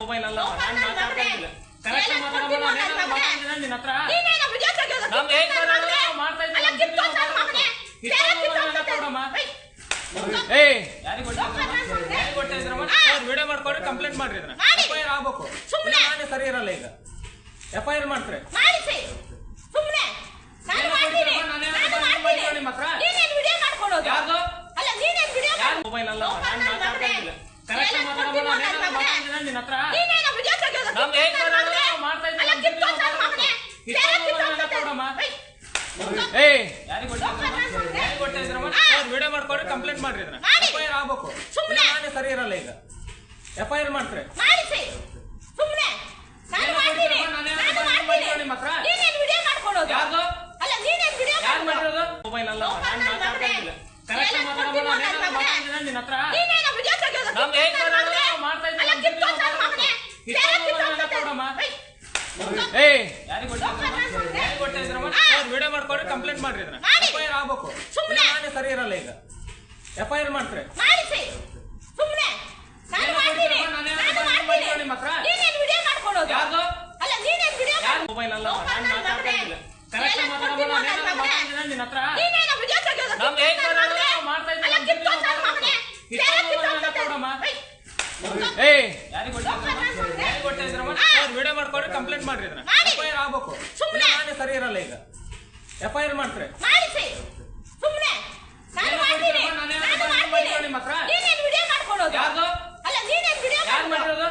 mobile ಅಲ್ಲ ನಾನು ಮಾತಾಡ್ತಾ ಇಲ್ಲ ಕರೆಕ್ಟ್ ಮಾತಾಡೋಣ ನಾನು ಮಾತಾಡ್ತಿಲ್ಲ ನಿನ್ನ ಹತ್ರ ನೀನೇನ ವಿಡಿಯೋ ತೆಗೆಯೋದು ನಾನು ಹೇಗೆ ಮಾಡ್ತಾ ಇದ್ದೀನಿ ಅಲ್ಲ ಕಿತ್ತೋದ ಮಗನೇ ಏ ಯಾರಿಗೆ ಕೊಟ್ಟಿದ್ರಮ್ಮ ವಿಡಿಯೋ ಮಾಡ್ಕೊಂಡ್ರೆ ಕಂಪ್ಲೇಂಟ್ ಮಾಡ್ರಿ ಇದನ್ನ ಎಫ್ಐಆರ್ ಆಗಬೇಕು ಸುಮ್ಮನೆ ನಾನೇ ಸರಿ ಇರಲ್ಲ ಈಗ ಎಫ್ಐಆರ್ ಮಾಡ್ತಾರೆ ಮಾಡಿಸಿ ಸುಮ್ಮನೆ ನಾನು ಮಾಡ್ತೀನಿ ನಿಮ್ಮ ಹತ್ರ ನೀನೇನು ವಿಡಿಯೋ ಮಾಡ್ಕೊಳ್ಳೋದು ಯಾರ್ದು ಅಲ್ಲ ನೀನೇನು ವಿಡಿಯೋ ಮೊಬೈಲ್ ಅಲ್ಲ ನಾನು ಮಾತಾಡ್ತಾ ಇಲ್ಲ ಕರೆಕ್ಟ್ ಮಾತಾಡೋಣ ನಾನು ಮಾತಾಡ್ತಿಲ್ಲ ನಿನ್ನ ಹತ್ರ ನೀನೇನ ವಿಡಿಯೋ ತೆಗೆಯೋದು ನಾನು ಹೇಗೆ ಮಾಡ್ತಾ ಅಲ್ಲ ಕಿತ್ತೋದ ಮಗನೇ ಏ ಯಾರಿಗೆ ಕೊಟ್ಟಿದ್ರಮ್ಮ ವಿಡಿಯೋ ಮಾಡ್ಕೊಂಡ್ರೆ ಕಂಪ್ಲೇಂಟ್ ಮಾಡ್ರಿ ಇದನ್ನ ಎಫ್ಐಆರ್ ಆಗಬೇಕು ಸುಮ್ಮನೆ ನಾನೇ ಸರಿ ಇರಲ್ಲ ಈಗ ಎಫ್ಐಆರ್ ಮಾಡ್ತಾರೆ ಮಾಡಿಸಿ ಸುಮ್ಮನೆ ನಾನು ಮಾಡ್ತೀನಿ ನಿಮ್ಮ ಹತ್ರ ನೀನೇನು ವಿಡಿಯೋ ಮಾಡ್ಕೊಳ್ಳೋದು ಯಾರ್ದು ಅಲ್ಲ ನೀನೇನು ವಿಡಿಯೋ ಯಾರು ಮಾಡಿರೋದು ಮೊಬೈಲ್ ಅಲ್ಲ ನಾನು ಮಾತಾಡ್ತಾ ಇಲ್ಲ ಕರೆಕ್ಟ್ ಮಾತಾಡೋಣ ನಾನು ಮಾತಾಡ್ತಿಲ್ಲ ನಿನ್ನ ಹತ್ರ ನೀನೇನ ವಿಡಿಯೋ ತೆಗೆಯೋದು ನಾನು ಹೇಗೆ ಮಾಡ್ತಾ ಅಲ್ಲ ಕಿತ್ತೋದ ಮಗನೇ ಏ ಯಾರಿಗೆ ಕೊಟ್ಟಿದ್ರಮ್ಮ ವಿಡಿಯೋ ಮಾಡ್ಕೊಂಡ್ರೆ ಕಂಪ್ಲೇಂಟ್ ಮಾಡ್ರಿ ಇದನ್ನ ಎಫ್ಐಆರ್ ಆಗಬೇಕು ಸುಮ್ಮನೆ ನಾನೇ ಸರಿ ಇರಲ್ಲ ಈಗ ಎಫ್ಐಆರ್ ಮಾಡ್ತಾರೆ ಮಾಡಿಸಿ ಸುಮ್ಮನೆ ನಾನು ಮಾಡ್ತೀನಿ ನಿಮ್ಮ ಹತ್ರ ನೀನೇನು ವಿಡಿಯೋ ಮಾಡ್ಕೊಳ್ಳೋದು ಯಾರ್ದು ಅಲ್ಲ ನೀನೇನು ವಿಡಿಯೋ ಮೊಬೈಲ್ ಅಲ್ಲ ನಾನು ಮಾತಾಡ್ತಾ ಇಲ್ಲ ಕರೆಕ್ಟ್ ಮಾತಾಡೋಣ ನಾನು ಮಾತಾಡ್ತಿಲ್ಲ ನಿನ್ನ ಹತ್ರ ನೀನೇನ ವಿಡಿಯೋ ತೆಗೆಯೋದು ನಾನು ಹೇಗೆ ಮಾಡ್ತಾ ಅಲ್ಲ ಕಿತ್ತೋದ ಮಗನೇ ಏ ಯಾರಿಗೆ ಕೊಟ್ಟಿದ್ರಮ್ಮ ವಿಡಿಯೋ ಮಾಡ್ಕೊಂಡ್ರೆ ಕಂಪ್ಲೇಂಟ್ ಮಾಡ್ರಿ ಇದನ್ನ ಎಫ್ಐಆರ್ ಆಗಬೇಕು ಸುಮ್ಮನೆ ನಾನೇ ಸರಿ ಇರಲ್ಲ ಈಗ ಎಫ್ಐಆರ್ ಮಾಡ್ತಾರೆ ಮಾಡಿಸಿ ಸುಮ್ಮನೆ ನಾನು ಮಾಡ್ತೀನಿ ನಿಮ್ಮ ಹತ್ರ ನೀನೇನು ವಿಡಿಯೋ ಮಾಡ್ಕೊಳ್ಳೋದು ಯಾರ್ದು ಅಲ್ಲ ನೀನೇನು ವಿಡಿಯೋ ಯಾರು ಮಾಡಿರೋದು